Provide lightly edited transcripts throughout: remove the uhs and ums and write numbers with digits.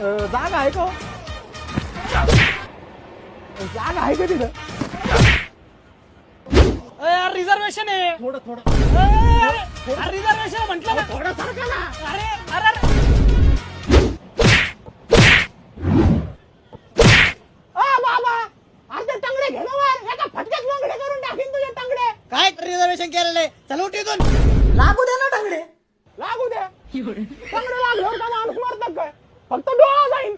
जागा आहे का हो? जागा आहे का तिथं? रिझर्वेशन आहे. थोडं थोडं रिझर्वेशन म्हटलं ना. थोडं सारखं ना. अरे अरे अरे. बाबा अर्धे टंगडे घेणं वर एका फटक्यात लंगडे करून टाकीन तुझे टंगडे. काय रिझर्वेशन केलेलं आहे? चल उठ इथून. लागू दे ना टंगडे. लागू दे. टंगडे लागल्यावर का माणूस मरतात काय? फक्त डोळा जाईन.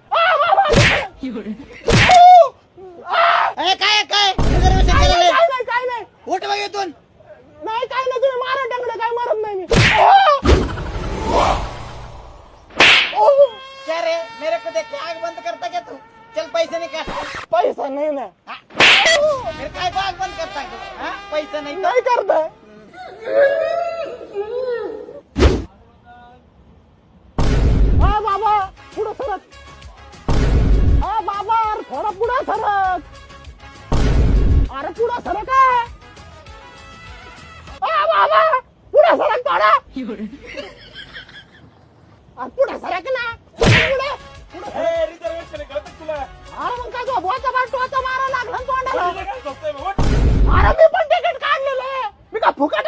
काय काय रिझर्वेशन केलेलं आहे? काय नाही उठ बघ इथून. नाही काय नाही तुम्ही मारा टंगडे काय मरत नाही मी. क्या रे मेरे को देख के आग बंद करता क्या तू? चल पैसे निकाल. पैसा नाही ना. फिर काय को आग बंद करता क्या? हाँ? पैसा नहीं तो? नाही करताय. बाबा पुढं सरक. बाबा अरे थोडं पुढं सरक. अरे पुढं सरक आहे. बाबा पुढं सरक थोडा. पुढं सरक ना. रिझर्वेशन कळत तुला? अरे मग काय तो बोचा टोचा मारा लागला ना तोंडाला. अरे मी पण तिकीट काढलेलं आहे. मी का फुकट